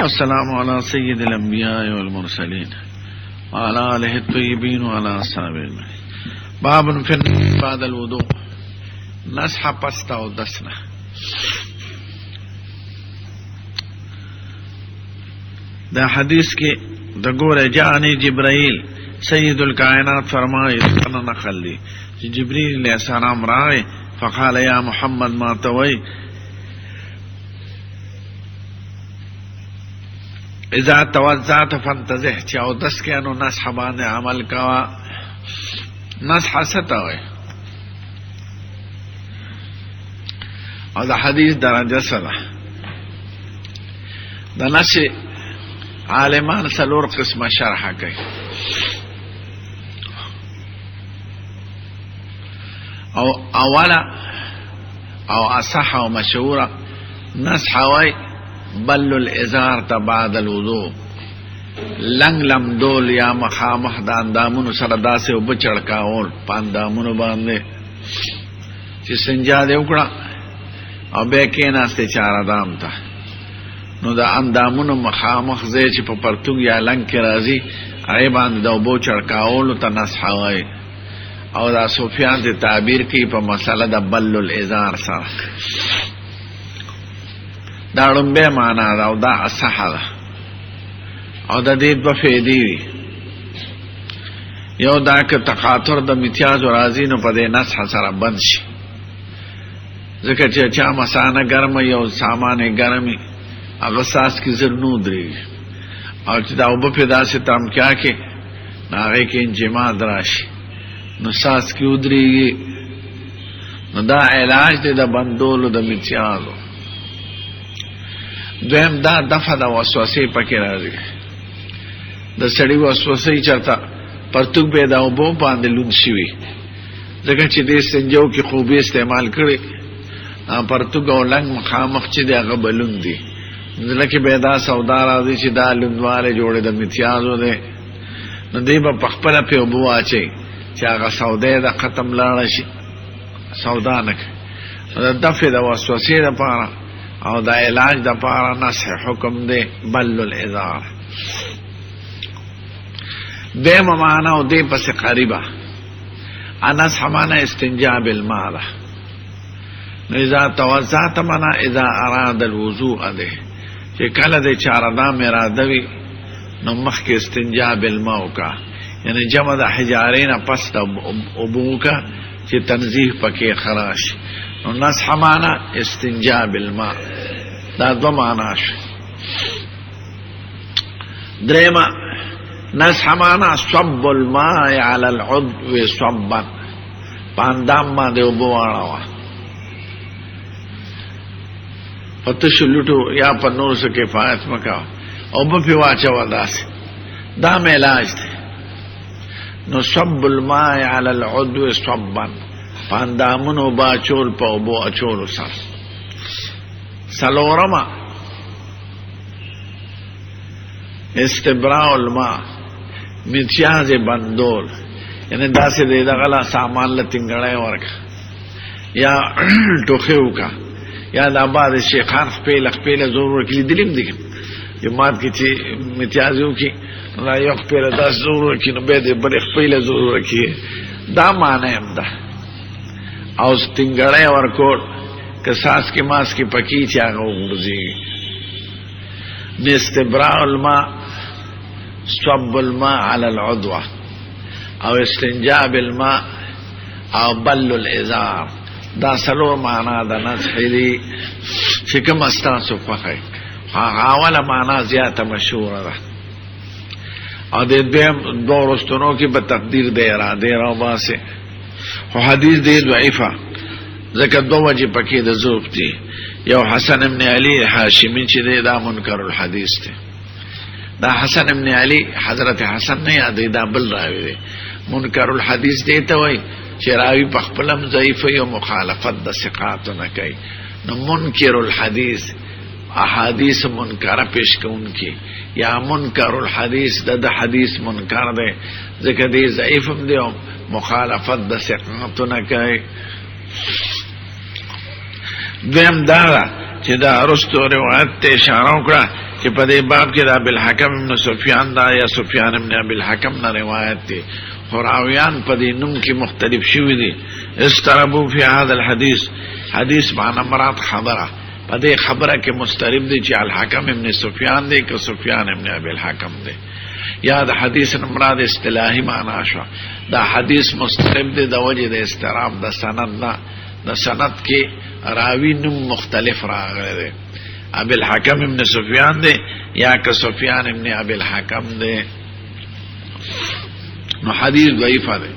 والسلام على سيد الأنبياء والمرسلين وعلى آله الطيبين وعلى أصحابه أجمعين. باب في بعد الوضوء نسح پستا و دسنا. دا حدیث کی دا گور جانی جبرائیل سید الکائنات فرمائے سنہ نقل دی جبریل علیہ السلام رائے فقال یا محمد ما توئی اذا توضعت فانتزح چاو دس کے انو نسح باندے عمل کوا. نسح ستا ہوئے اور دا حدیث درجہ سدا دا نسح عالمان سلور قسم شرح کئی. او اولا او اصح و مشهورا نسح وی بل الازار تا بعد الوضوء لنگ لم دول یا مخامخ دا اندامونو سردا سے بچڑکاول پا اندامونو باندے چی سنجا دے اکڑا او بے کیناستے چار دام تا نو دا اندامونو مخامخ زی چی پا پرتوگ یا لنگ کی رازی اے باند دا بچڑکاولو تا نسح وی. او دا سفیان تے تعبیر کی پا مسئلہ دا بل الازار سر دا رنبے مانا دا او دا اصح دا او دا دید بفیدی وی یو دا که تقاطر دا متیاز و رازینو پا دے نسح سر بند شی ذکر چا مسانه گرم یو سامان گرمی اغساس کی زرنو دری او چی دا او بفیدا سے تم کیا کے ناغے کے انجماع دراشی نو ساس کی ادری گی نو دا علاج دے دا بندولو دا متیازو. دویم دا دفع دا وسوسی پکی رازی دا سڑی وسوسی چرتا پرتوک بے دا اوبو پاندے لون شوی ذکر چی دے سنجو کی خوبی استعمال کرے پرتوک او لنگ مخامخ چی دے اغا بلون دی لکی بے دا سودا رازی چی دا لندوارے جوڑے دا متیازو دے نو دی با پخپلا پی اوبو آچے چی آغا سودے دا ختم لارشی سودا نک دا دفع دا وسوسی دا پارا او دا علاج دا پارا نسح حکم دے بل الازار. دے ممانا او دے پس قریبا نسح مانا استنجا بالماء دا نو اذا توزعت مانا اذا اراد الوضوء دے چی کل دے چاردام ارادوی نو مخ کے استنجا بالماء کا یعنی جمع دا حجارین پس دا ابو کا چی تنزیح پکی خراش نو نسح مانا استنجا بالماء دا دو مانا شو. دریما نسح مانا صب الماء علی العضو صبا پاندام ما دے ابوانا فتش لٹو یا پنور سے کفایت مکاو او بپی واچا ودا سے دام علاج دے. نو صب الماء علی العضو صبا پاندامونو با چول پا اوبو اچولو سر. سلورما استبراء الماء متیاز بندول یعنی دا سے دے دا غلا سامان لتنگڑے ورکا یا ٹوخیو کا یا دا بعد شیخان خپیل زور رکی دلیم دیکن یہ مات کی چی متیازیو کی نا یو خپیل دا زور رکی نو بیدے بڑی خپیل زور رکی دا معنی ام دا او تنگڑے ورکوڑ کہ ساس کی ماس کی پکی چاگو گرزی. استبراء الماء صب الماء على العضو او استنجاء بالماء او بل الازار دا سلو معنی دا نسح دی فکم استاسو فخی اولا معنی زیادہ مشہور دا او دے دو رستنوں کی بتقدیر دے را باسے حدیث دے ضعیفہ ذکر دو وجہ پکی دا ضعف دی. یو حسن ابن علی حاشمی چی دے دا منکر الحدیث دے. دا حسن ابن علی حضرت حسن نہیں آدھے دا بل راوی دے منکر الحدیث دیتا ہوئی چی راوی پخپلم ضعیفی و مخالفت دا ثقاتو نکئی. نو منکر الحدیث احادیث منکر پیش کون کی یا منکر الحدیث دا حدیث منکر دے ذکر دی ضعیفم دے مخالفت دا ثقاتو نکئی. دویم دارا چی دا رستو روایت تے اشارہ اکڑا چې په دې باب کې دا بالحکم ابن سفیان دا یا سفیان ابن ابي الحکم نه روایت دي، راویان په دې نوم کې مختلف شوي دي. استربوا فی هذا الحديث، حدیث معنا مراد خبره، په دې خبره کې مسترب دي چې الحکم ابن سفیان دی که سفیان ابن ابي الحکم دی. یا د حدیث مراد اصطلاحي معنا شو، دا حدیث مسترب دی د وجه د استراب د سند نه، د سند کې راوی نوم مختلف راغلی دی، ابي الحکم ابن سفیان دی یا که سفیان ابن ابي الحکم دی. نو حدیث ضعیفه دی،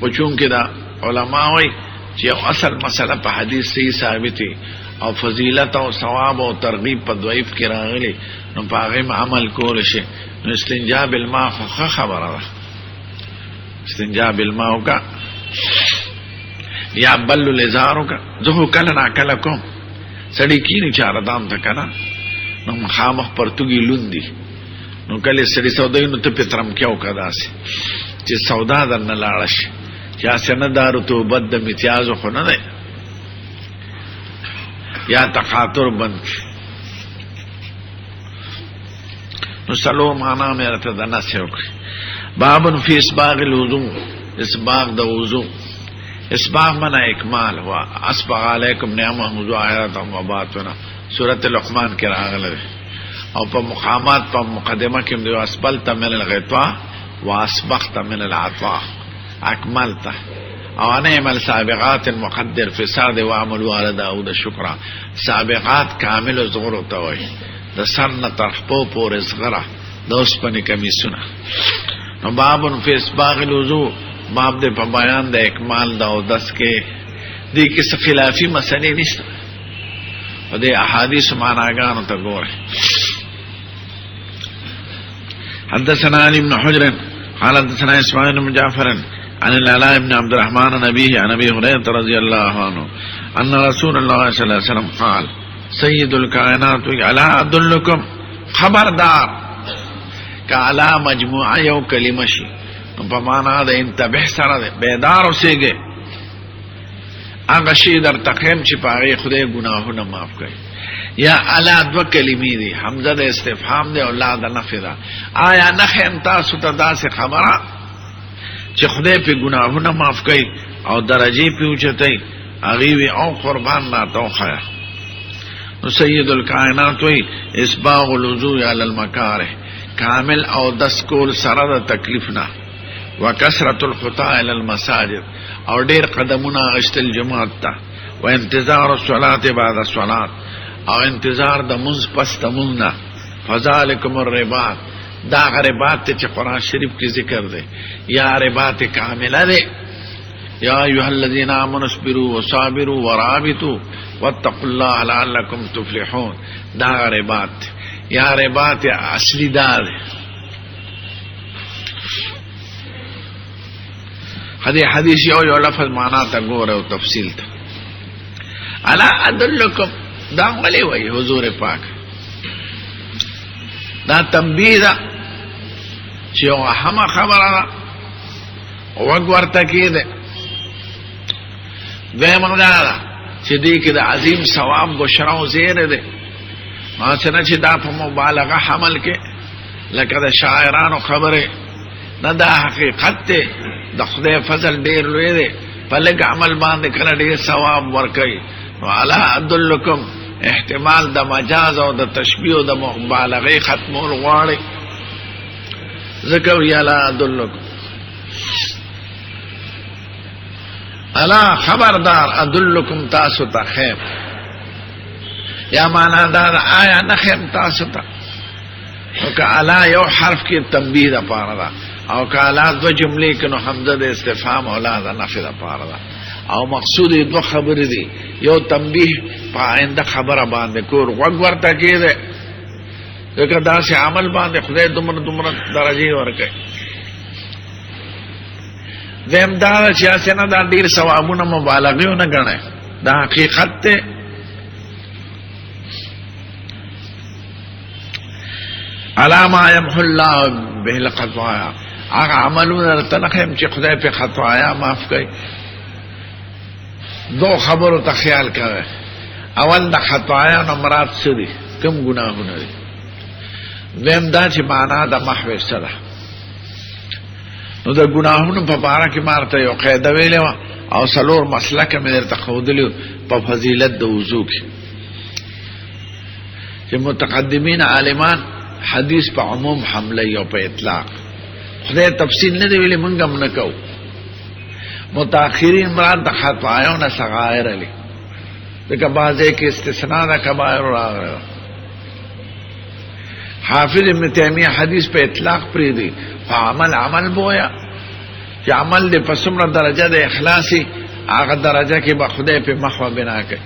خو چونکې دا علما وایي چې یو اصل مسله په حدیث صحیح ثابتي او فضیلت او ثواب او ترغیب په ضعیف کې راغلی، نو په هغې عمل کول شي. نو استنجا بالماء خو خبره ده، استنجا بالماء وکړه یا بل الازار وکړه. زه خو کله ناکله کوم، سړی کینی چاردام ته که نه، نو مخامخ پرتوګي لوند دي، نو کله سړی سودای نو ته پې ترمکیا وکړه داسې چې سودا در نه لاړه شي، چې هسې نه دا رطوبت د متیازو خو نه دی، یا تقاطر بند کړي. نو سلو معنا مې راته د نسې وکړي. بابن فی اسباغ الوضوء، اسباغ د وضوء. اسباغ منا اکمال ہوا، اسبغ علیکم نعمه ظاهرة و باطنه، سورۃ لقمان کې راغلی دی. او په مقامات په مقدمه کې دی اسبلت من الغطاء واسبغت من العطاء، اکملت او نعمل سابقات مقدر فساد وعملوا على داود شکرا. سابقات کامل زغر ته وایي، د سر نه تر پښو پورې زغره د اوسپنې کمیسونه. نو بابن فی اسباغ الوضوء، باب دې په بیان د اکمال د اودس کې. دې کې څه خلافي مسلې نشته، په دې احادیث معناګانو ته ګوره. حدثنا علي بن حجر قال حدثنا اسماعيل بن جعفر عن العلاء بن عبد الرحمن عن أبيه عن أبي هريرة رضي الله عنه أن رسول الله صلى الله عليه وسلم قال سيد الكائنات ألا أدلكم، خبردار کالا مجموعه یو کلمه شي په معنا د انتبه سره ده، بیدار اوسېږي. هغه شی در تقیم چې په هغې خدای ګناهونه معاف کوي. یا الا دو کلمې دي، حمزه د استفهام دی او لا د نفي ده. آیا نښیم تاسو ته داسې خبره چې خدای په ګناهونه معاف کوي او درجې په اوچتوي؟ هغې وي او قربان راته وښیه. نو سید الکائنات وایي اسباغ الوضوء علی المکاره، کامل او دس کول سره د تکلیف نه، وکثرة الخطا الى المساجد، او ډیر قدمونه اغشتل جماعت ته، و انتظار الصلاة بعد الصلاة، او انتظار د منځ پس د منځ نه. فذلکم الرباط، دا رباط چې قرآن شریف کې ذکر دی، یا رباط کامله دی. یا ایها الذین آمنوا اصبروا وصابروا ورابطوا واتقوا الله لعلکم تفلحون، دا رباط. یا رباط اصلی دا دی. حدیث یو لفظ معنا ته ګوره او تفصیل ته. الا ادلکم، دا ولی وی حضور پاک، دا تنبیه ده چې یو اهمه خبره ده، وګ ورته کېده. دویمه دا ده چې دې کې د عظیم ثواب بشرا او زیره ده، څنګه چې دا په مبالغه حمل کې لکه د شاعرانو خبره نه، دا حقیقت دی. د خدای فضل ډیر لوی دی، په لږ عمل باندې کله ډیر ثواب ورکوي. نو الا ادلکم احتمال د مجاز او د تشبیه او د مبالغه ختمول غواړي، ذکر یا الا ادلکم. الا خبردار، ادلکم تاسو ته خیم، یا معنا دا آیا نخیم تاسو ته. نو که الا یو حرف کې تنبیه ده پاره ده، او که الا دو جملې کې نو حمزه د استفهام او لا د نفي ده پاره ده. او مقصود دو خبرې دي، یو تنبیه په آینده خبره باندې کور غوږ ورته کېده، ځکه داسې عمل باندې خدای دومره درجې ورکوي. دویم دا ده چې هسې نه دا ډېر ثوابونه مبالغې ونه ګڼئ، دا حقیقت دی. علا ما یمحو الله به الخطایا، هغه عملونه درته نه ښیم چې خدای پې خطایا معاف کوي. دو خبرو ته خیال کوئ. اول د خطایا نه مراد څه دي، کوم ګناهونه دي؟ دویم دا چې معنا د محو سره نو د ګناهونو په باره کې مارته یو قاعده ویلې وه او څلور مسلکه مې درته ښودلي په فضیلت د وضو کې چې متقدمین عالمان حدیث په عموم حمله او په اطلاق خدای تفصیل نه دی ویلي مونږ هم نه کوو متاخرین مراد د خطایانو صغائر علی دغه بعضی کې استثناء د کبائر راغلی حافظ ابن تیمیہ حدیث په اطلاق پری دی عمل بویا چې عمل دې په څومره درجه د اخلاصي هغه درجه کې به خدای په محو بنا کوي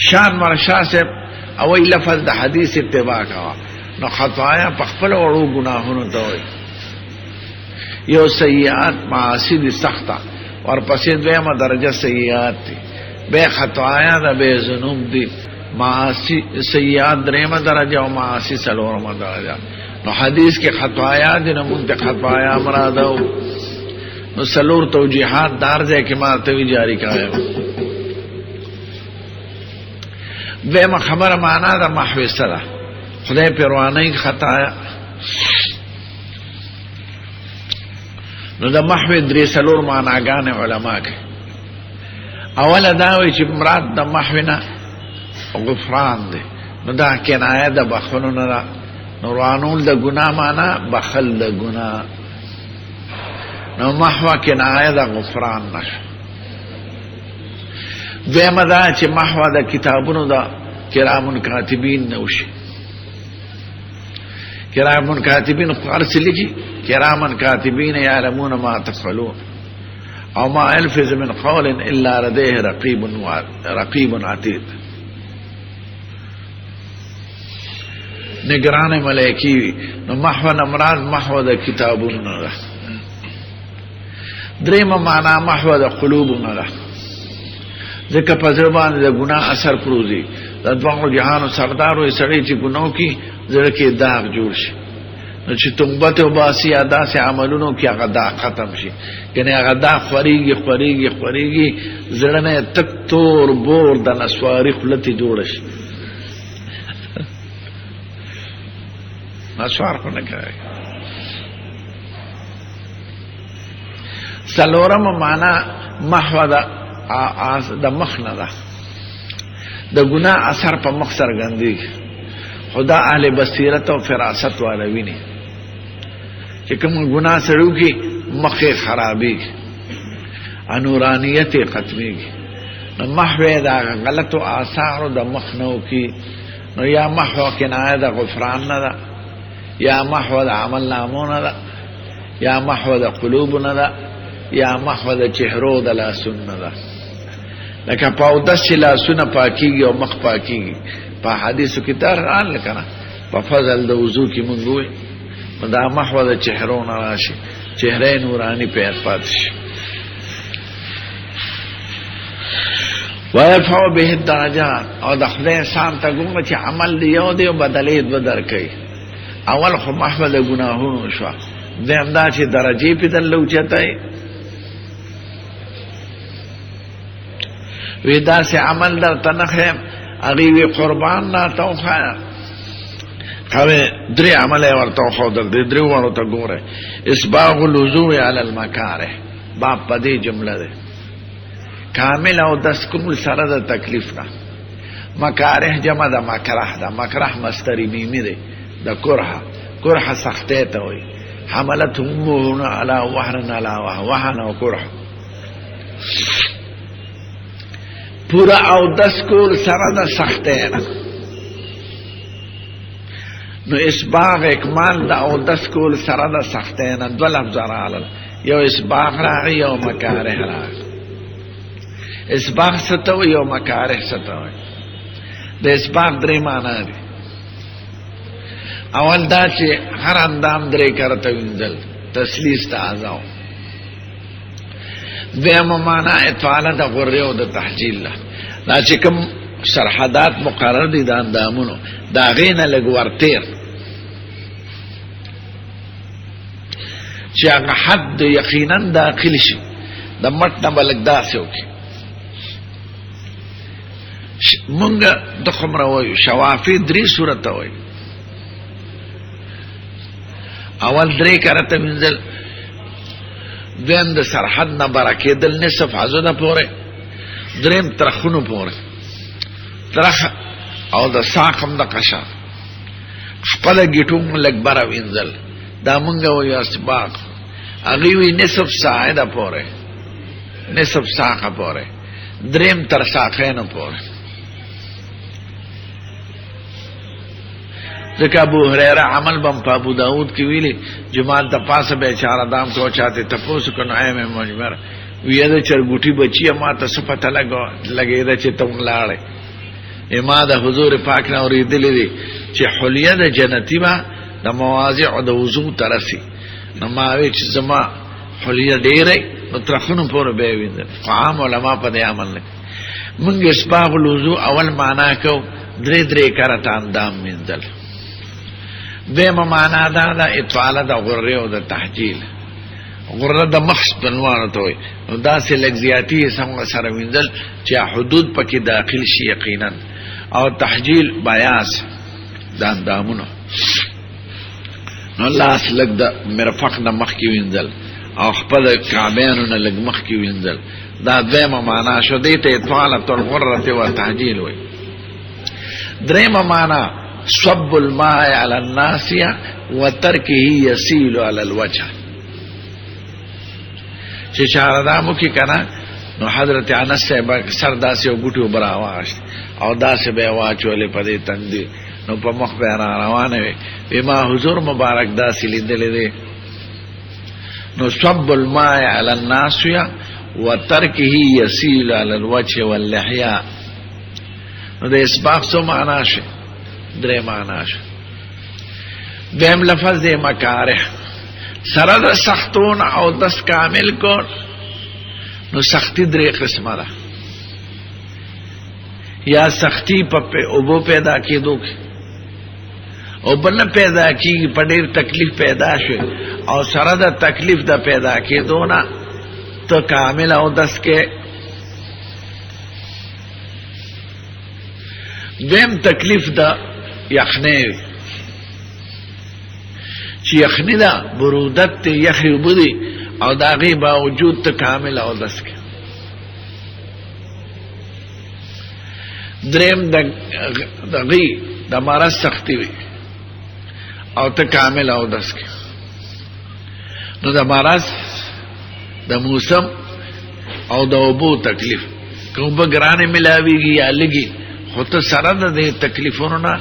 شان مرشا سے اوی لفظ د حدیث اتباع کوا نو خطایا په خپل وړو ګناهونو ته وي یو سیئات معاصی دي سخته ورپسې دویمه درجه سیئات دي به خطایا د به ذنوب دي معاصی سیئات دریمه درجه او معاصی څلورمه درجه نو حدیث کې خطایا دي نو مونږ ته خطایا مرادو نو څلور توجیحات دار ځای کې ماته جاری کړو دویمه خبره معنا د محو سره خدای پروانه خطایا نو د محو درې څلور معناګانې علما کوي اوله دا وایي چې مراد د محو نه غفران دی نو دا کنایه د بخښلو نه ده نو روانول د ګناه معنا بخل د ګناه نو محو کنایه د غفران نشو دویمه دا چې محو د کتابونو د کرامن کاتبین نوشي کرامن کاتبین ارسل لیکي کرامن کاتبین یعلمون ما تفعلون او ما الفظ من قول الا لديه رقیب عتید نگران ملائکی نو محو نمراد محو د کتابونو نه درېمه معنا محو د قلوبونو نه ځکه په زړه باندې د ګناه اثر پروزي د دوه جهانو سردارو یې سړی چې ګناو کې زړه کې داغ جوړ شي نو چې توبه او باسي ادا سي عملونو کې هغه داغ ختم شي کنه هغه داغ خوريږي زړه نه تک تور بور د نسواري خلتي جوړ شي نسوار کو نه کوي څلورم معنا محو د مخ نه ده د ګناه اثر په مخ سرګندي خدا اهل بصیرت او فراست والویني چې کوم ګناه سره وکي مخه خرابي انورانیت ختمي نو محو دا غلط او آثار د مخ نو کی نو یا محو کنایه د غفران نه ده یا محو د عمل نامو نه ده یا محو د قلوب نه ده یا محو د چهرو د لاسون نه ده لکه پاودس چې لاسونه پاکیږي او مخ پاکیږي په حدیثو کې تران لکنه په فضل د وضو کې مونږ وي دا محو د چهرو نه راشي چهره نورانی په پات شي ويرفع به الدرجات او د خدای انسان ته ګوره چې عمل دی یو دی او بدلې دو درکې اول خو محو د ګناهونو شو دیم دا چې درجه په دل لوچتای ودا سے عمل در تنخم اغیوی قربان نا توخا خوی دری عمل ورطو خودر دی دری ورطو گوره اسباغ الوضوع علی المکاره باب پدی جمله دی کامل او دس کمل سره دا تکلیف نا مکاره جمع دا مکره دا مکره مستری میمی دی دا کرح سخته تاوی حملت اموهن علا وحن علا وحن و کرح پورا او دس کول سره د سختینا نو اسباغ اکمال دا او دس کول سره د سختینا دو لفظ راغله یو اسباغ راغی یو مکاره راغی اسباغ ستو یو مکاره ستو د اسباغ درې معنا دي اول دا چې هر اندام درې کرته وینځل تسلیس ته اعضاء دویمه معنا اطاله د غره او د تحجیل له دا چې کوم سرحدات مقرر دي د اندامونو دا غینه لګ ورتیر چې هغه حد یقینا داخل شي د مټ نه بلک داسې وکړي مونږ د خمره وایو شوافی درې صورت وایي اول 3 کرته وینځل، دویم د سرحد نه برکېدل نصف عضده پورې، دریم ترخونو پورې ترخ او د ساقم د قشا خپل ګټو لګ بره وینځل، دا مونږ وایو اسباق. هغه وی نصف ساعده پورې، نصف ساقه پورې، دریم تر ساقینو پورې. ځکه ابو هريره عمل بم په ابو داود کې ویلي، جمعه د پاسه به چار دام کو چاته تاسو کو نه مې مجبر وی دا چرګوټي بچي ما ته صفته لګې دا چې تم لاړې اما د حضور پاک نه اوریدلې دي چې حلیه د جنتی ما د مواضع د وضو ترسي، نو ما وی چې زما حلیه ډېرې نو ترخونو پورې به وینځل. عام علما په دې عمل نه. موږ اسباغ الوضو اول معنا کو 3 کرته اندام وینځل. دیمه معنا دا د اطاله د غره او د تحجیل. غره د مخص بنوانه ته وي، نو داسې لږ زیاتی څنګه سره وینځل چې حدود پکې داخل شي یقینا، او تحجیل بیاس د اندامونو، نو لاس لږ د مرفق نه مخکې وینځل او خپل کعبینو نه لږ مخکې وینځل. دا دیمه معنا شو، دې ته اطاله الغره و تحجیل وي. دریمه معنا صب الماء على الناسيه وتركه يسيل على الوجه. چې چاردامو کې کنه نو حضرت انس صاحب سر داسې او ګټو براواش او داسې به واچولې په دې تندې، نو په مخ به روانه وي. بما حضور مبارک داسې لیدلې دي. نو صب الماء على الناسيه وتركه يسيل على الوجه واللحيه. نو د اسباق څه معنا شي؟ 3 معنا شي. دیم لفظ د مکاره سره د سختون او دس کامل کو، نو سختی 3 قسمه ده. یا سختی په اوبو پیدا کېدو کې، او بل پیدا کېږي په ډېر تکلیف پیدا شي، او سره د تکلیف د پیدا کېدو نه ته کامل او دس کې. دیم تکلیف د یخنی، چې یخنی دا برودت ته یخی وبدي او دا غي باوجود ته کامل او دس کې. دریم د غي د مرض سختی وي او ته کامل او دس کې. نو د مرض د موسم او د اوبو تکلیف کوم بګرانه ملاويږي یا لګي، خو ته سره د دې تکلیفونو نه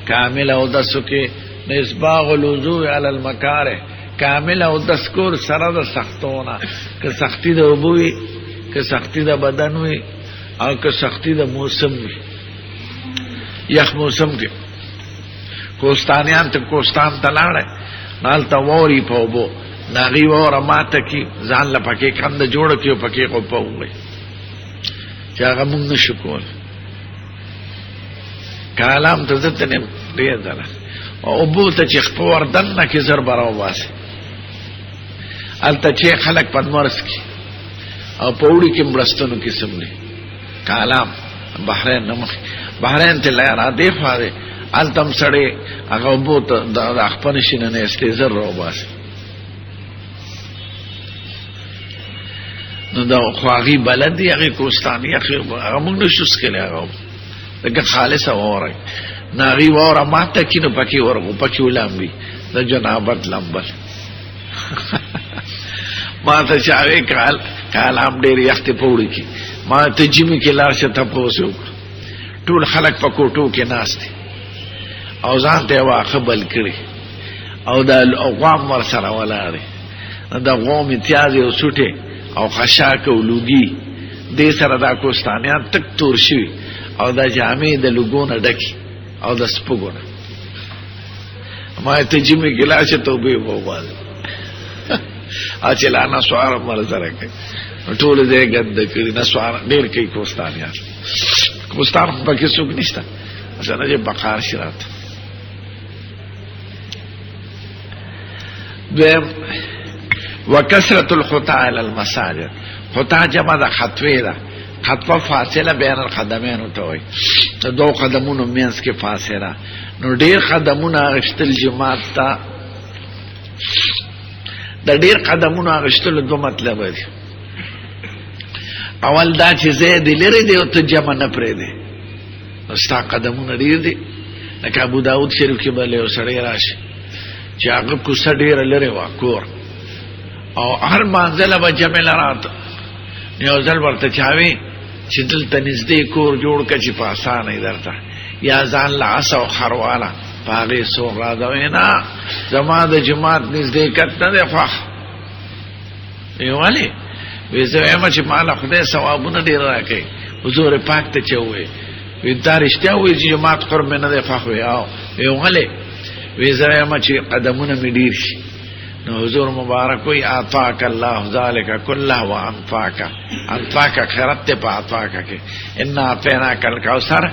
کامل او دسو کې. اسباغ الوضوء علی المکاره کامل او دس کور سره د سختونه، که سختی د اوبوي، که سختی د بدن وي، او که سختی د موسم وي. یخ موسم کې کوستانیان ته کوستان ته لاړه نال ته ووري په اوبو ناغي وره ماته کې ځان له پکې کند جوړ کېو پکې کو په وي چې هغه مونږ نشو کول. کلام ته ځته نه ډیر ځله او بوته چې خپور دنه کې زر براو واسه الته چې خلک پدمرس کی او پوړی کې مرستونو کې سملي. کلام بحرین نمخ بحرین ته لا را دی فاره التم سړی هغه بوته د خپل شینه نه استزر راو واسه. نو دا خواغي بلدي هغه کوستاني هغه موږ نشو سکله هغه دغه خالص اوره ناغي وره ماته کینو پکې ورغو پکې ولامبي د جنابت لمبل ما ته چاوي کالام ډېر یخت پوړی کی ما ته جمی کې لارشه تاسو ټول خلک په کوټو کې ناشته او ځان ته واخبل کړي او د اقوام ور سره ولاړ د قوم امتیاز او سټه او خشاک او لوګي دې سره دا کوستانیان تک تور شي او دا جامې د لګونه ډکی او د سپګونه ما ته جمی ګلاشه توبه ووال اچلا نه سوار مر سره کوي ټول دې ګد کړي نه سوار ډېر کوي کوستانیان کوستان په کې څوک نشته ځنه چې بقار شرات دیم وکثرت الخطا الى المساجد. خطا جمع د خطوه ده، خطوه فاصله بین القدمین ته وي د دوه قدمونو مینس کې فاصله. نو ډیر قدمونه غشتل جماعت ته د ډیر قدمونو اغشتلو دو مطلب دی. اول دا چې زید لري دی او ته جمع نه پرې دی، ستا قدمونه ډیر دي. لکه ابو داود شریف کې بل یو سړی راشي چې هغه کوڅه ډیره لري وا کور، او هر منزله به جمع لراته. یو ځل ورته چاوي چې دلته نږدې کور جوړ کړه چې په اسانه درته، یا ځان له عصا او خرواله په هغې څوک راځوي نه، زما د جماعت نږدېکت نه دی خوښ. ولې؟ وی زه وایم چې ماله خدای ثوابونه ډېر راکوي. حضور پاک ته چې ووایي وی دا رښتیا وایي چې جماعت قرب مې نه دی خوښ. وی او وی ولې؟ وی زه وایم چې قدمونه مې ډېر شي. نو حضور مبارک وی اعطاک الله ذلک کله وانفاک. انفاک خیرت ته په اعطاک کې. انا اعطیناک الکوثر،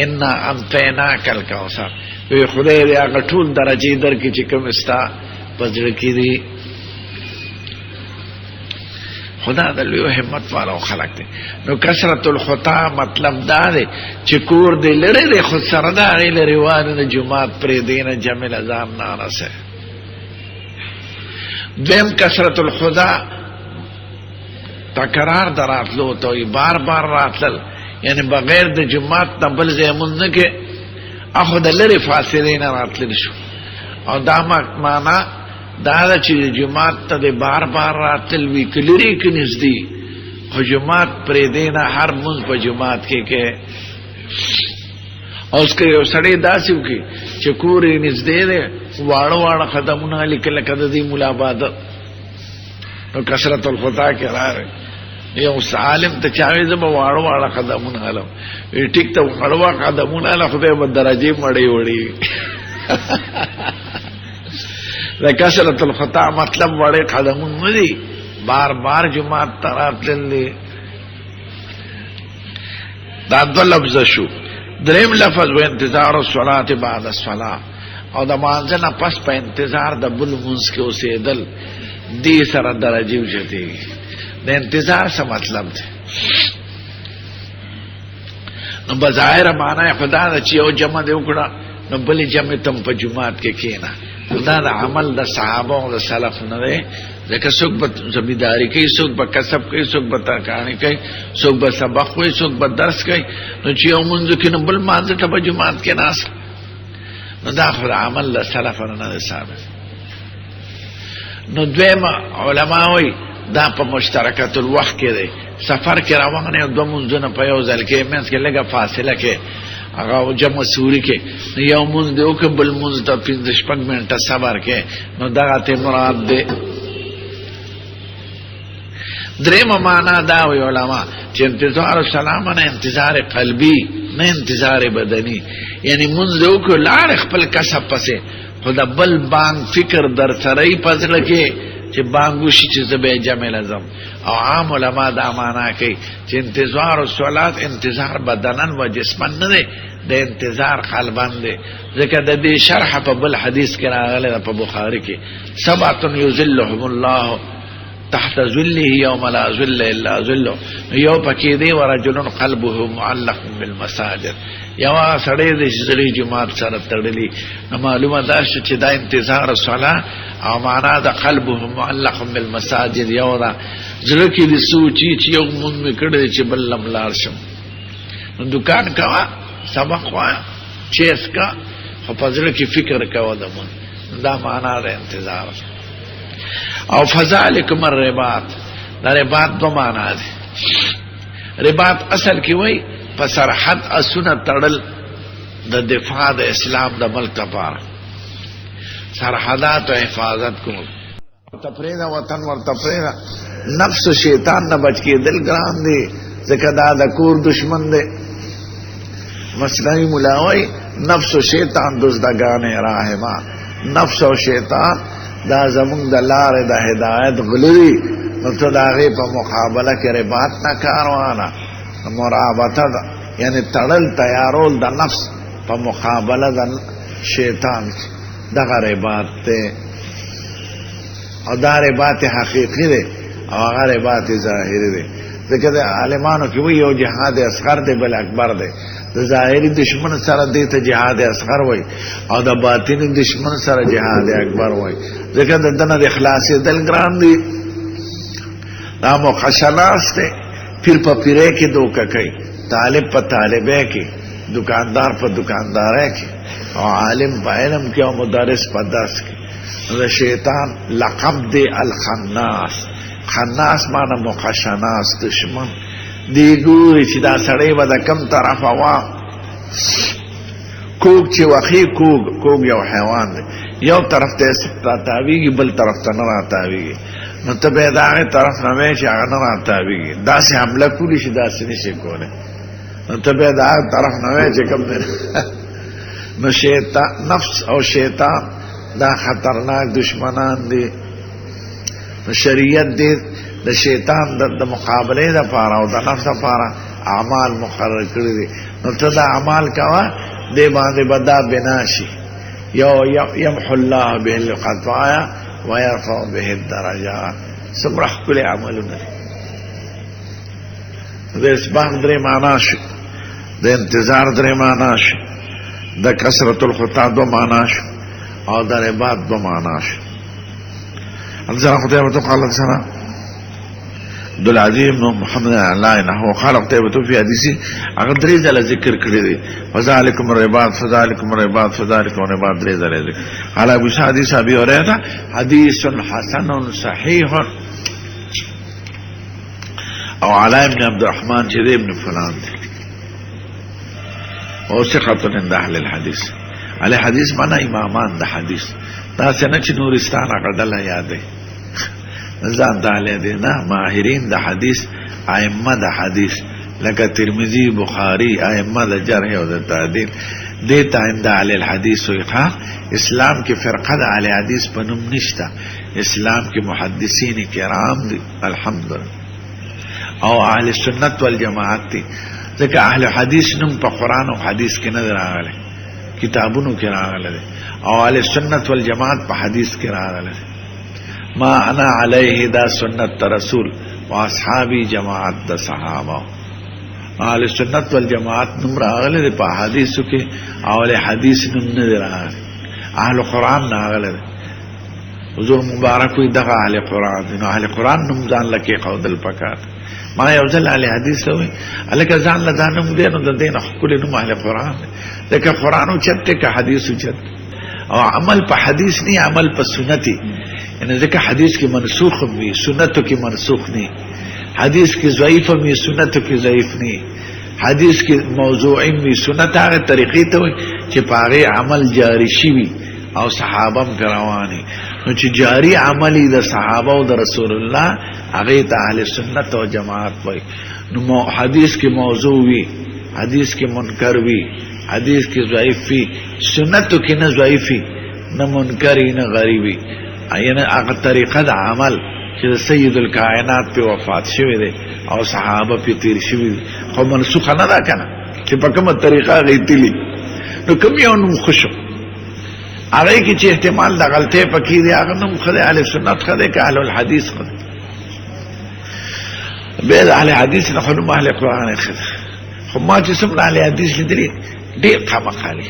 انا اعطیناک الکوثر. وی خدای دې هغه ټول درجې درکړي چې کوم ستا په زړه کې دي. خدا د لوی همت والا خلق دی. نو کثرت الخطا مطلب دا دی چې کور دې لري دی خود سره دا غي لري وانه جمعات پرې دینه جمع اذان نه راسه. دیم کثرت الخدا تکرار دراتلو ته بار بار راتل، یعنی بغیر د جمعات تبل زمون نه کې اخو د لري فاصله نه راتل شو. او دا معنا دا چې جمعات ته بار بار راتل وی کلری کې نږدې، خو جمعات پرې دینه هر منځ په جمعات کې اوس کې یو سړی داسې وکړي چې کورې نږدې دی، واړه واړه قدمونه لیکل کده دی ملاباد. نو کثرت الخطا کې راغی یو عالم ته چاوي زما واړه واړه قدمونه هلم وی ټیک ته واړه قدمونه هله خدای به درجې مړې وړي. د کثرت الخطا مطلب وړې قدمونه نه دي، بار بار جمعات ته راتلل دي. دا دو لفظ شو. دریم لفظ و انتظار الصلاة بعد الصلاة، او د مانځه نه پس په انتظار د بل مونځ کې اوسېدل، دې سره درجې اوچتېږي. د انتظار څه مطلب دی؟ نو بظاهره معنا یې خدا ده چې یو جمع دې وکړه نو بلې جمع تم په جماعت کې کېنه. دا د عمل د صحابه او د سلف نه دی، ځکه څوک به زمینداري کوي، څوک به کسب کوي، څوک به ترکاڼي کوي، څوک به سبق وایي، څوک به درس کوي. نو چې یو مونځ کې نو بل مانځه ته په جماعت کې ناست، نو دا خو د عمل د سلف نه دی ثابت. نو دویم علما وایي دا په مشترکت الوقت کې دی. سفر کې روان یو دوه مونځونه په یو ځل کې منځ کې لږه فاصله کې هغه جمع سوري کې یو مونځ دی وکړه بل مونځ ته 5-6 منټه صبر کې، نو دغه ته مراد دی. دریم معنا دا وی علما چې انتظار السلام نه انتظار قلبي نه انتظار بدني، یعنی مونږ دی وکړه لاړ خپل کسب پسې، خو د بل بانګ فکر در سره یې پزړه کې چې بانګو شي چې زبې جمع لازم. او عام علما دا معنا کوي چې انتظار الصلات انتظار بدنن و جسمن نه دی، د انتظار قلبن دی. ځکه د دې شرح په بل حدیث کې راغلی په بخاری کې، سبعة یظلهم الله تحت ظله یوم لا ظل الا ظله. یو پکې دی ورجل قلبه معلق بالمساجد، یو سړی دی چې زړی جماعت سره تړلی. نو معلومه دا چې دا انتظار الصلاه او معنا د قلبه معلق بالمساجد، یو دا زړه کې دې سوچي چې یو مونږ مې کړی چې بل لم لاړ شم. نو دکان کوا، سبق وایه، چیس کا، خو په زړه کې فکر کوه د مونږ. دا معنا د انتظار. او فذلکم الرباط، دا رباط دو معنا دی. رباط اصل کې وای په سرحد اسونه تړل د دفاع د اسلام د ملک لپاره، سرحدات او حفاظت کول. تفریدا وطن ور تفریدا نفس شیطان نه بچ کېدل ګران دی، ځکه دا د کور دشمن دی. مصنوی ملاوی نفس و شیطان دزدگان راهما، نفس او شیطان دا زمون د لارې د هدایت غلوی. نو ته د هغې په مقابله کې رباط نه کار واله، مرابطه ده، یعنی تړل تیارول د نفس په مقابله د شیطان کې، دغه رباط دی. او دا رباط حقیقي دی او هغه رباط ظاهري دی. ځکه د عالمانو کې وایي یو جهاد اصغر دی بل اکبر دی. د ظاهری دشمن سره دې ته جهاد اصغر وای او د باطنی دشمن سره جهاد اکبر وای ځکه د دنه د اخلاص دل ګران دی دا مخشناس ته پیر په پیره کې دوکه کوي طالب په طالبه کې دکاندار په دکانداره کې او عالم په علم کې او مدرس په درس کې د شیطان لقب دی الخناس خناس معنی مخشناس دشمن دی ګوري چې دا سړی به د کم طرف وا کوک چې وخی کوک یو حیوان دی یو طرف ته راتاویږي بل طرف ته نه راتاویږي نو ته به د هغې طرف نه وایې چې هغه نه راتاویږي داسې حمله کولی شي داسې نشي کولی نو ته به د هغه طرف نه وایې چې کوم دی نو شیطان نفس او شیطان دا خطرناک دشمنان دي نو شریعت دی د شیطان د مقابله د پاره او د نفس لپاره اعمال مقرر کړی دي نو ته دا اعمال کوه دې باندې بدا بنا شي يمحو الله به الخطايا ويرفع به الدرجات څومره ښکلي عملونه د اسباق درې معنا شي د انتظار درې معنا شي د کثرت الخطا دو معنا شي او د رباط دو معنا شي حدثنا قتيبة قال حدثنا عبد العزيز بن محمد العلاء هو قال قتيبة في حديثه اگر درې ځله ذکر کړی دی فذلكم الرباط فذلكم الرباط فذلكم الرباط درې ځله ذکر قال ابو حديث ابي هريره حديث حسن صحيح او علاء بن عبد الرحمن چې ابن فلان دی او ثقه عند اهل الحديث علي حديث معنا امامان د حديث دا څنګه چې نورستان غډله یادې ځان داله دي نه ماهرین د حدیث ائمه د حدیث لکه ترمذی بخاری ائمه د جرح او د تعدیل دیتا عند علی الحدیث وقا اسلام کې فرقه د علی حدیث په نوم نشته اسلام کې محدثین کرام دي الحمدلله او اهل سنت والجماعت دي ځکه اهل حدیث نوم په قران او حدیث کې نه راغلی کتابونو کې راغلی او اهل سنت والجماعت په حدیث کې راغلی ما انا علیه دا سنت رسول و اصحابی جماعت دا صحابہ اہل سنت والجماعت نم راغلے دے پا حدیثو کے اول حدیث نم ندر آگلے اہل قرآن ناغلے دے حضور مبارکوی دغا اہل قرآن دے نو اہل قرآن نم زان لکی قودل پکار ما یوزل اہل حدیث ہوئی علیکہ زان لدانم دے نو دین اخکولی نم اہل قرآن دے لیکن قرآنو چتے کہ حدیثو چت او عمل پا حدیث نہیں عمل پا سنتی یعنی ذکر حدیث کی منسوخ بھی سنتوں کی منسوخ نہیں حدیث کی ضعیف بھی سنتوں کی ضعیف نہیں حدیث کی موضوع بھی سنت آگے طریقی تو چی پاگے عمل جاری شوی او صحابم کروانی چی جاری عملی دا صحابہ و دا رسول اللہ آگے تا اہل سنت و جماعت پائی حدیث کی موضوع بھی حدیث کی منکر بھی حدیث کی ضعیف بھی سنتوں کی نہ ضعیفی نہ منکری نہ غریبی یعنی اگر طریقہ دا عمل چې سید الکائنات په وفات شوی دی او صحابه په تیر شوی دی خو منسوخ نه ده کنه چې په کومه طریقه غیتلی نو کوم یو نوم خوشو هغه کې چې احتمال د غلطه پکې دی هغه نوم خدای اهل سنت خدای که اهل الحديث خدای به اهل حدیث نه خو اهل قران خدای خو ما چې سم اهل حدیث لیدلی ډېر خامخالي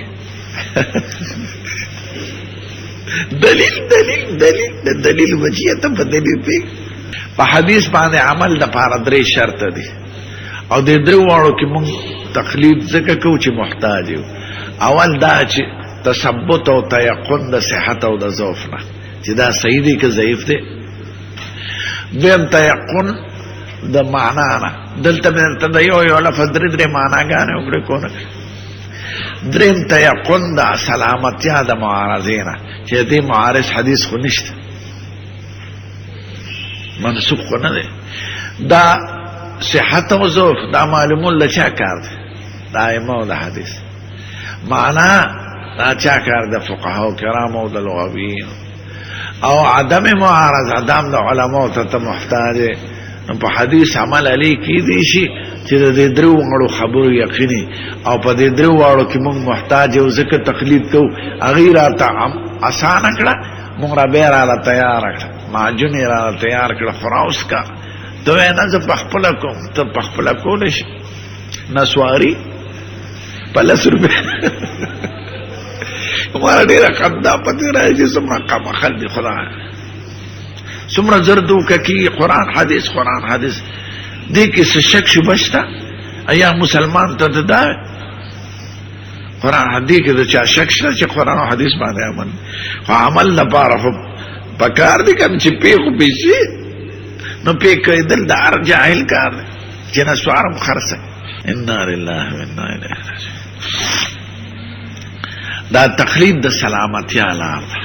دلیل وجیه ته په دلیل په حدیث باندې عمل د پاره درې شرط دي او د درو واړو کې مونږ تقلید ځکه کوو چې محتاج یو اول دا چې تثبت او تيقن د صحت او د ضعف نه چې دا صحیح دی که ضعیف دی دیم تيقن د معنا نه دلته د یو لفظ درې معناګانې وګړي کوونه دریم تيقن د سلامتیا د معارضینه چې دې معارض حدیث خو نشته منسوخ خو نه دی دا صحت او ضعف دا معلومون لچا کار دی دا ائمه د حدیث معنا دا چا کار د فقها او کرام او د لغویین او عدم معارض عدم د علماء ته محتاج په حدیث عمل علی کی دی شي چې د درو غړو خبرو یقیني او په دې درو واړو کې موږ محتاج یو ځکه تقلید کوو غیره ته آسان کړه موږ را به را تیار کړه ماجون را تیار کړه خراوس کا دوی نه ز پخپل کوم ته پخپل کول شي نسواری پلس روپے ہمارا ڈیرا خندا پتی رہے جی سمرا کم خلدی خدا سمرا زردو کی قرآن حدیث دیکھ اس شک شبشتا ایا مسلمان تا دا قرآن حدیث کے چا شک شتا چا قرآن و حدیث باندے امن عمل نپارا خب پکار دی کن چی پیخو پیشی نو پیک دل دار جاہل کار دی چینا سوارم خرسک انا للہ و انا الیہ راجعون دا تقلید دا سلامتی علار دا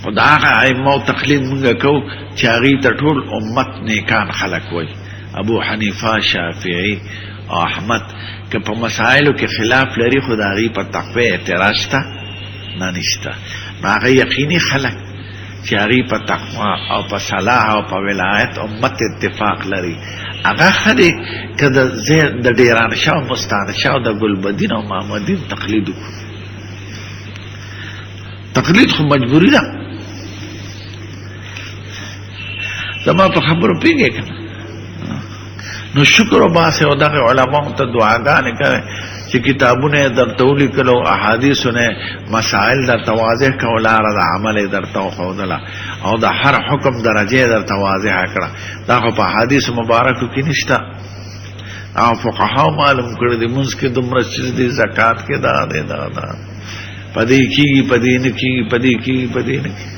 خدا آغا ایمو تقلید منگا کو چاگی تا طول امت نیکان خلق وی ابو حنیفہ شافعی احمد کہ پا مسائلو کے خلاف لری خدا آغی پا تقوی اعتراض تا نانشتا آغا یقینی خلق چاگی پا تقوی او پا صلاح او پا ولایت امت اتفاق لری آغا خدی که دا دیران شاو مستان شاو دا گلبدین او محمدین تقلیدو تقلید خو مجبوری دا زمان پا خبرو پیگے کنا نو شکر و باسے و داغی علماء تا دعاگانے کرے چی کتابوں نے در تولی کلو احادیثوں نے مسائل در توازح کولارا دا عمل در تو خودلا او دا ہر حکم درجے در توازح کرا دا خو پا حدیث مبارکو کی نشتا او فقہاو معلوم کردی منز کی دمرا چیز دی زکاة کے دا دے دا دا پدی کی پدی نکی پدی کی پدی نکی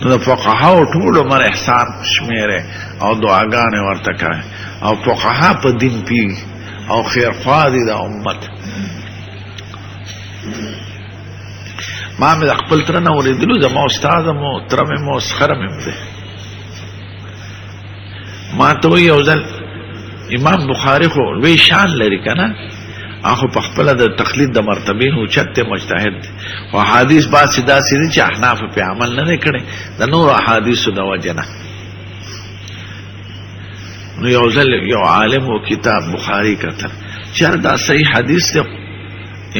نو فقہاو ټول عمر احسان شمیره او دعاګانې ورته کوي او فقها په دین پی او خیر خوا دي د امت ما مې خپل تر نه ولیدلو زما استاد مو تر مې مو سخر مې ده ما ته یو ځل امام بخاری خو لوی شان لري کنه اخو په خپل د تقلید د مرتبه او چته مجتهد او حدیث با سیدا سیدی چې احناف په عمل نه کړي د نور احادیث د وجنه نو یو ځل یو عالم او کتاب بخاری کتل چې دا صحیح حدیث دی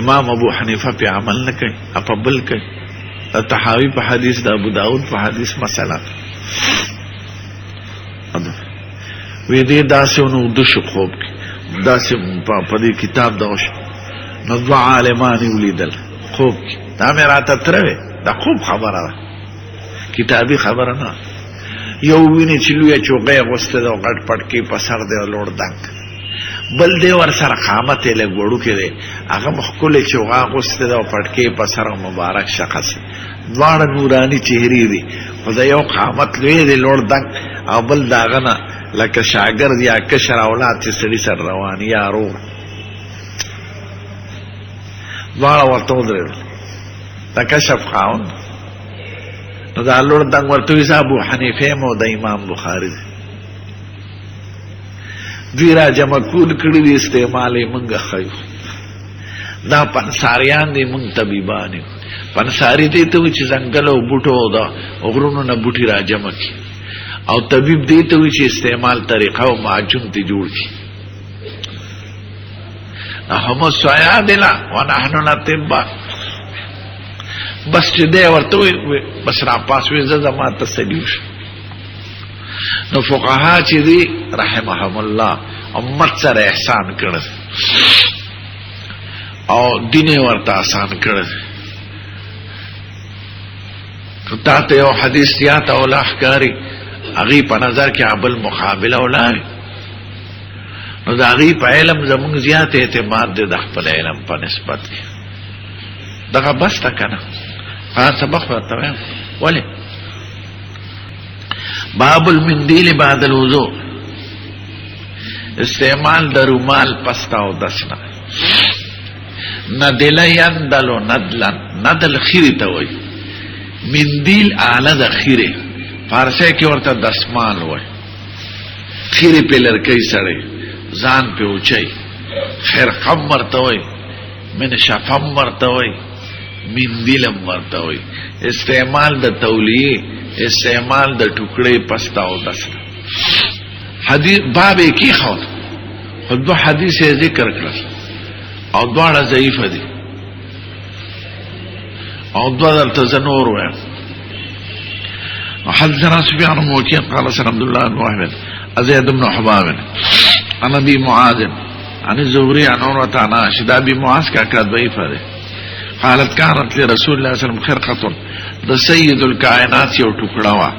امام ابو حنیفه په عمل نه کوي اپ بل کوي طحاوی په حدیث د ابو داود په حدیث مسله وی دې داسې نو د شو خوب داسې په دې کتاب دوش نو دوا عالمانی ولیدل خوب دا مې راته تروي دا خوب خبره ده کتابي خبره نه یو ویني چې لوی چوغې غوسته دا غټ پټ کې پسر دی لوړ دنګ بل دی ور سره قامت له ګړو کې دی هغه مخکله چوغا غوسته دا پټ کې پسر مبارک شخص دواړه نورانی چهره دي خدای یو قامت لوی دی لوړ دنګ او بل داغه نه لکه شاگرد یا کشر اولاد چې سړي سر روان یا روغ دواړه ورته ودرېدل د کشف خاون نو دا لوړ دنګ ورته ویل ابو حنیفه مو د امام بخاری دوی را جمع کول کړي دي استعمال یې مونږ خیو دا پنساریان دي مونږ طبيبان یو پنساری دي ته چې ځنګل او بوټو دا غرونو نه بوټي را جمع کی او طبیب دیتے ہوئی چی استعمال طریقہ و معجون تی جوڑ کی ہم سویا دلا ونحنو نطبا بس چی دے ورطوئی بس را پاسوی زمان تسلیوش نو فقہا چی دی رحمهم اللہ امت سر احسان کرد او دین ورطا آسان کرد تا تے یو حدیث دیاتا اولا احکاری اغی پا نظر کی عبل مقابل اولائی نو دا اغی پا علم زمونگ زیاد اعتماد دے دا خپل علم پا نسبت کی دا بس تا کنا خواهد سبق برتویم ولی باب المندیل بعد الوضوء استعمال دا رومال پستا و دسنا ندل یندلو ندلن ندل خیری تاوی مندیل آله دا خیری فارسی کی ورته دسمال وای خیری پی لرکی سڑی زان پی اوچای خرقم مرتوی من شفم مرتوی مندیلم مرتوی استعمال دا تولیه استعمال دا ٹکڑی پستاو دسنا حدیث باب ایکی خود خود دو حدیث ذکر کرل او دوارا ضعیف دی او دوارا تزنور ویم حدثنا سفيان بن وكيع قال سنا عبد الله بن وهب زيد بن حباب عن ابي معاذ عن الزهري عن عروة عن عائشة دا ابي معاذ کا ضعیفه ده. قالت كانت لرسول الله صلى الله عليه وسلم خرقه د سید الکائنات یو ټوکړه وا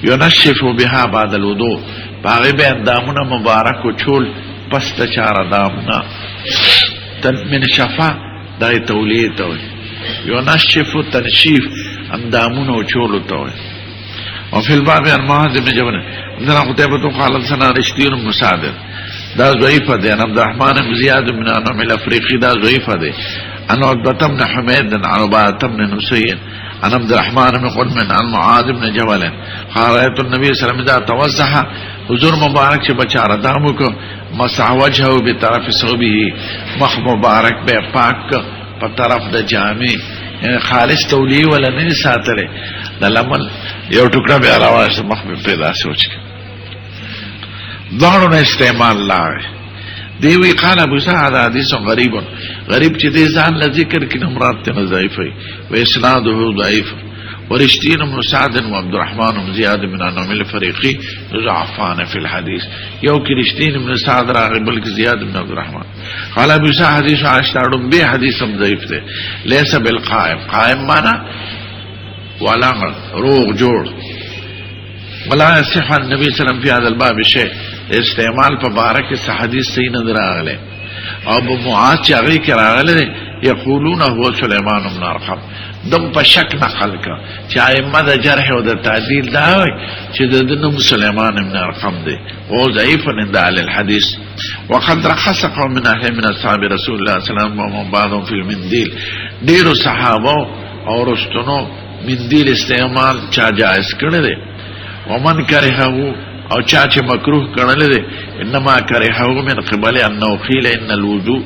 ينشف بها بعد الوضوء باغی به اندامونه مبارک او چول پس د چار دامنا من شفا دای تولیه ته ينشف تنشیف اندامونه او چول ته. وفي الباب عن معاذ بن جبل عندنا قتيبة قال سنا رشدين بن مسعد دا ضعيفه ده. عبد الرحمن بن زياد بن انم الافريقي دا ضعيفه ده. عن عتبة بن حميد عن عبادة بن نسير عن عبد الرحمن بن قلم عن معاذ بن جبل قال رأيت النبي صلى الله عليه وسلم اذا توسح حضور مبارک چې بچاره دامو کو مسح وجهه بطرف ثوبه مخ مبارک به پاک په طرف د جامع یعنی خالص تولی ولا نه ساتره د لمن یو ټوکړه به راوځي مخ په پیدا سوچ داړو استعمال لا دیوی قال ابو سعد حدیث غریب غریب چې دې ځان ل ذکر کې مراد ته ضعیفه و اسناده ضعیف ورشتين بن سعد وعبد الرحمن بن زياد بن انم الفريقي ضعفان في الحديث يو كرشتين بن سعد راغب بلك زياد بن عبد الرحمن قال ابو سعد حديث عاشتارم به حديث ضعيف ده ليس بالقائم قائم معنى ولا روغ جوړ ولا يصح عن النبي صلى الله عليه وسلم في هذا الباب شيء استعمال په بارک سے حدیث صحیح نه راغله او ابو معاذ چاغي کراغله يقولون هو سليمان بن ارقم دم په شک نقل کا چې ائمه د جرح او د تعدیل دا وي چې د نوم سليمان بن ارقم دی او ضعیف عند اهل الحديث. وقد رخص قوم من اهل من اصحاب رسول الله صلى الله عليه وسلم ومن بعضهم في المنديل ډیرو صحابه او رستنو مندیل استعمال چا جائز کړی دی. ومن کرهه او چا چې مکروه کړل دي انما کرهه من قبل انه قيل ان الوضوء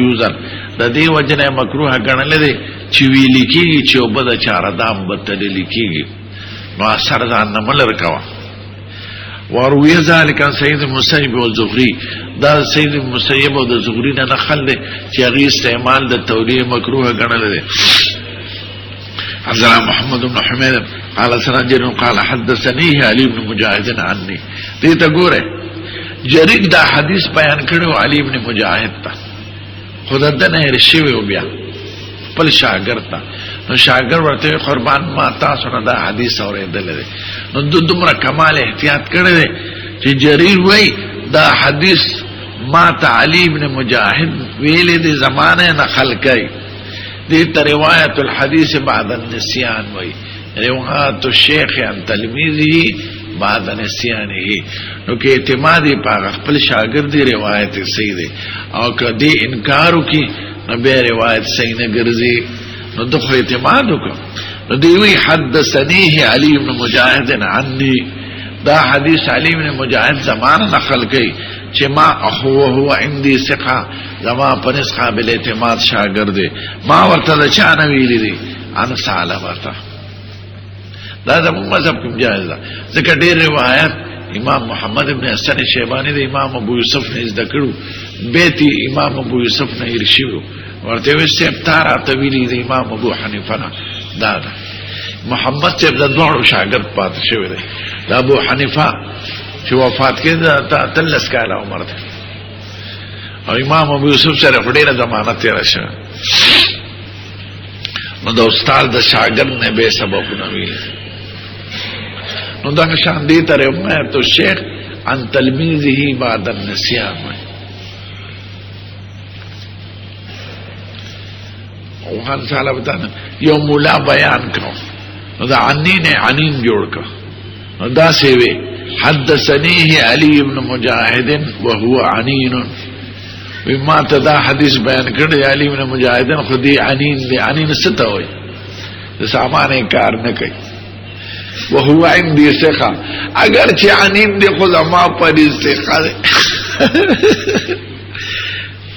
يوزن د دې وجنه مکروه کړل دي چې ویل کیږي چې وبد چار دام بدل کیږي نو اثر ځان نه ملر کوا. وروي ذلك عن سيد المسيب والزهري دا سيد المسيب او د زهري نه نقل دي چې هغه استعمال د تولیه مکروه کړل دي. حضرت محمد بن حميد قال سنجر قال حدثني علي بن مجاهد عني دې ته ګوره جرير دا حدیث بیان کړو علي بن مجاهد ته خدای دنه رشوي بیا خپل شاګرد ته نو شاګرد ورته قربان ما تاسو نه دا حدیث اورېدل دي نو دومره کمال احتیاط کړی دی چې جرير وای دا حدیث ما ته علي بن مجاهد ویلې دي زمانه نقل کوي دې روایت الحديث بعد النسيان وای روایت الشیخ عن تلمیذه بعد نسیانه نو کې اعتمادي په خپل شاګرد روایت صحیح دی او کدی انکار وکي نو به روایت صحیح نه ګرځي نو دغه اعتماد وکړه نو دی وی حدثنيه علي بن مجاهد عني دا حدیث علي بن مجاهد زمانه نقل کړي چې ما هو عندي ثقه زما پنس قابل اعتماد شاګرد ما ورته چا نه ویلي دي ان سالمه دا زمون مذهب کوم جایز ده ځکه ډېر روایت امام محمد ابن حسن شیبانی د امام ابو یوسف نه ذکر کړو بیت امام ابو یوسف نه ارشیو ورته وسته ابتار طویلی د امام ابو حنیفه نه دا محمد صاحب د دوه شاګرد پات شوی دی د ابو حنیفه چې وفات کړه د تلس کاله عمر ده او امام ابو یوسف سره ډېره زمانه تیر شه نو د استاد د شاګرد نه به سبب نه ویل نو دا شان دي تر ما تو شیخ عن تلمیذه بعد النسیان او هان سالا بتانا یو مولا بیان کو نو دا عنین جوړ کو نو دا سیوی حدثنيه علي بن مجاهد وهو عنين وما تدا حدیث بیان کړی علي بن مجاهد خودي عنین دی عنین ستوي د سامان کار نه کوي وهو عندي ثقه اگر چې عنین دی خو ما په دې ثقه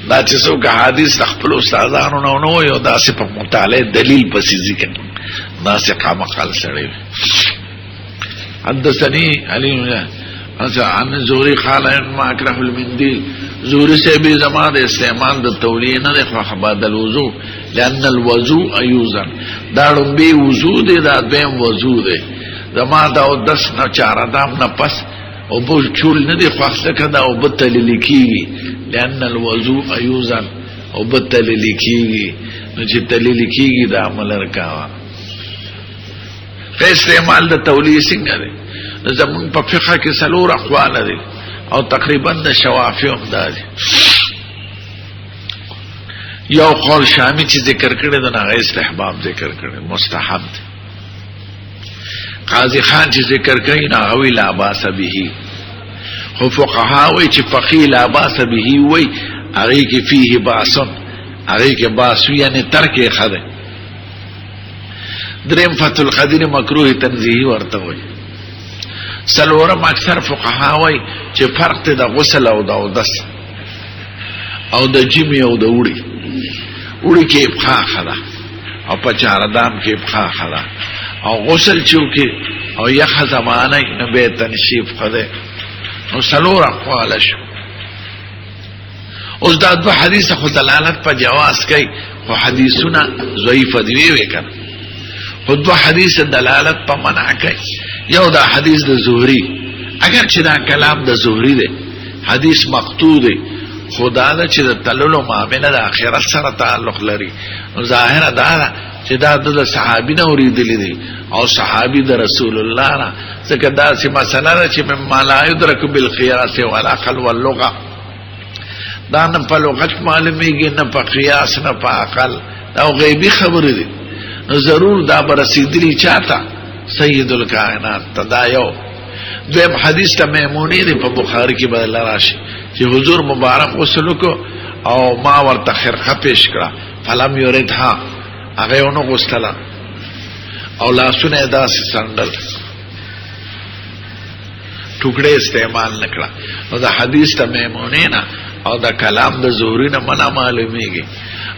دا چې څوک حدیث خپل استادانو نه نو یو داسې په مطالعه دلیل پسې ذکر دا ثقه مقال سره حدثني علي عن زهري قال ما اكره المنديل زهري سے بھی زمان استعمال د تولیه نه خو بعد الوضوء لان الوضوء يوزن دا لومبي وضوء دی دا دیم وضوء دی زما دا او 10 نه 4 ادم نه پس او بو چول نه دی خوښه کده او بتل لیکي لأن الوضوء يوزن او بتل لیکيږي نو چې تل لیکيږي دا عمل رکاوه. که استعمال د تولیه څنګه دی زمون په فقہ کې څلور اقوال دي او تقریبا د شوافی هم دي. یو قول شامی چې ذکر کړی د نه استحباب ذکر کړی مستحب دی. قاضی خان چې ذکر کړی نه او لا باس به. خو فقها وی چې فقيه لا باس به وی هغه کې فيه باسن هغه کې باس یعنی ترک خده. دریم فتح القدیر مکروه تنزیهی ورته وی. سلورم اکثر فقها وی چې فرق ته د غسل او د اودس او د جمی او د وړي کې ابخا خدا او په چاردام کې ابخا خدا او غسل چوکي او یخ زمانه نه به تنشیف خده. نو سلور اقوال شو. اوس دا دو حدیث خو دلالت په جواز کوي خو حدیثونه ضعیف دي وی کنه. خو دو حدیث دلالت په منع کوي. یو دا حدیث د زهری اگر چې دا کلام د زهری دی حدیث مقطوع دی خدا دا چې د تللو معامله د آخرت سره تعلق لري. ظاهر دا چې دا د صحابي نه اوریدلی دي او صحابي د رسول الله نه ځکه دا چې مسله ده چې مما لا يدرك بالقياس والعقل واللغه دا نه په لغت معلومیږي نه په قیاس نه په عقل دا غیبی خبره دي. نو ضرور دا برسیدلی چاته سید الکائنات تدایو. دویم حدیث ته میمونی دی په بخاری کې بدل راشي چې حضور مبارک وصلو کو او ما ورته خرقه پیش کړه فلم یریدها هغه ونو غوستله او لاسونه داسې سندل ټوکړه استعمال نکړه. نو دا حدیث ته میمونی نه او دا کلام د زهری نه منع معلومیږي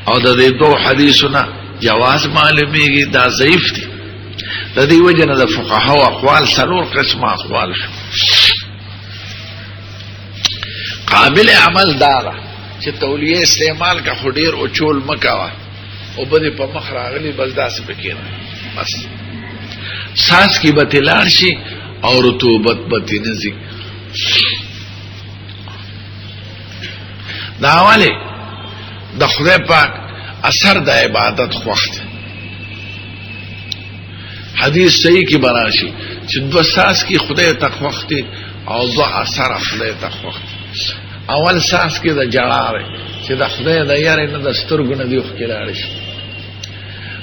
او د دې دوه حدیثونه جواز معلومیږي دا ضعیف دي. د دې وجه نه د فقهاو اقوال سلور قسم اقوال شو. قابل عمل دا چې تولیه استعمال کا خډیر او چول مکاوه او بده په مخ راغلی بس داسې پکې بس ساس کی بتلار شي او رطوبت بتنزي. دا حواله د خدای پاک اثر د عبادت وخت حدیث صحیح کی براشي چې دو ساس کی خدای تک وخت او دو اثر خدای تک وخت. اول ساس کی د جړاره چې د خدای د یاره نه د سترګو نه دی وکړل شي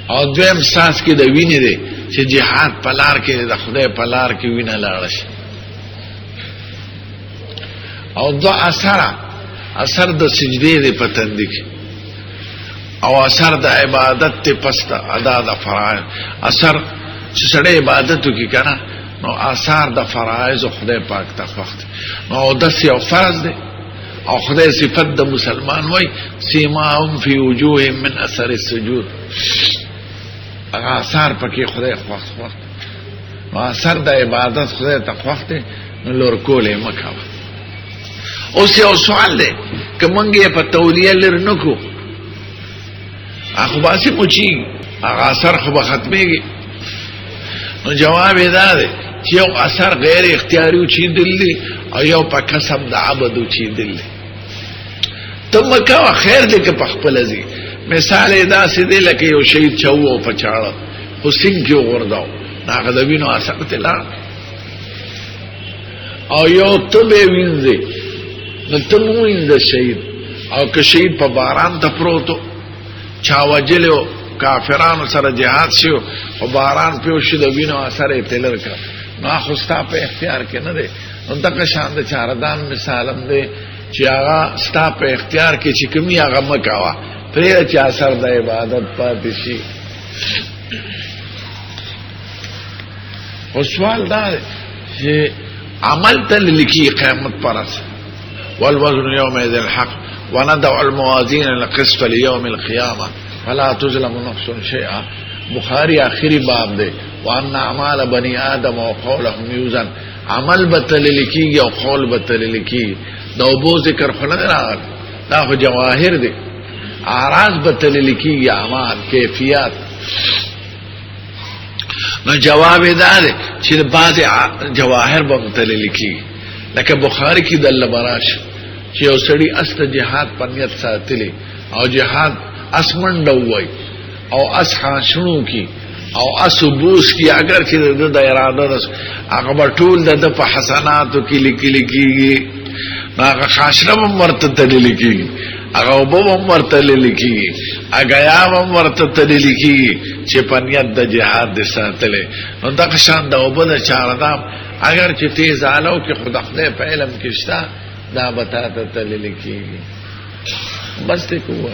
او دویم ساس کی د وینې دی چې جهاد پلار کې د خدای پلار کې وینه لاړ شي او دو اثر د سجدې دی پتند کی او اثر د عبادت ته پست ادا د فرائض اثر چې سړی عبادت کوي کنه نو آثار د فرایض خدای پاک ته وخت نو د یو فرض دی او خدای صفت د مسلمان وای سیماهم فی وجوههم من اثر السجود. آثار پکې خدای وخت نو اثر د عبادت خدای ته وخت نو لور کولې مکاوه. اوس یو سوال دی که مونږ په تولیه لر نکو اخو باسي پوچی اثر خو به ختميږي. نو جواب دا دی چې یو اثر غیر اختیاري چي دلی او یو په کسب د عبادت چي دلی تم کا خیر دې کې په خپل ازي. مثال دا سې دی لکه یو شهید چاو په چاړه حسین کې ورداو هغه د وینو اثر تل او یو تبه وینځي نو تم وینځ شهید او که شهید په باران ته پروتو چا وجلو کافرانو سره جهاد شو او باران پیو شو د وینو اثر تلر کړ نو خو ستا په اختیار کې نه دی. نو دغه شان د چاردان مثالم دی چې هغه ستا په اختیار کې چې کومي هغه مکاوه پرې چې اثر د عبادت پاتې شي. او سوال دا چې عمل ته لیکي قیامت پرځ والوزن يومئذ الحق وندع الموازين القسط ليوم القيامه فلا تظلم نفس شيئا. بخاری آخری باب دے وان اعمال بنی آدم و قولهم یوزن عمل بتل لکیږي او قول بتل لکیږي. دا وبو ذکر خلد راغل دا خو جواهر دي اعراض بتل لکیږي اعمال کیفیت. نو جواب دا دی چې بعض جواهر بتل لکیږي لکه بخاری کی دل براش چې یو سړی است جهاد په نیت ساتلی او جهاد اسمن ډووي او اسخا شنو کی او اسبوس کی اگر چې د اراده رس هغه ټول د په حسناتو کې لیکل کیږي هغه خاصره مرته تدل کیږي هغه وبو مرته لیکي هغه یا مرته تدل کیږي چې پنیت د جهاد د ساتلې نو دا شان د وبو د چاردام اگر چې تیز الو کې خدا خدای په علم کې شته دا بتا ته تدل کیږي بس ته کوه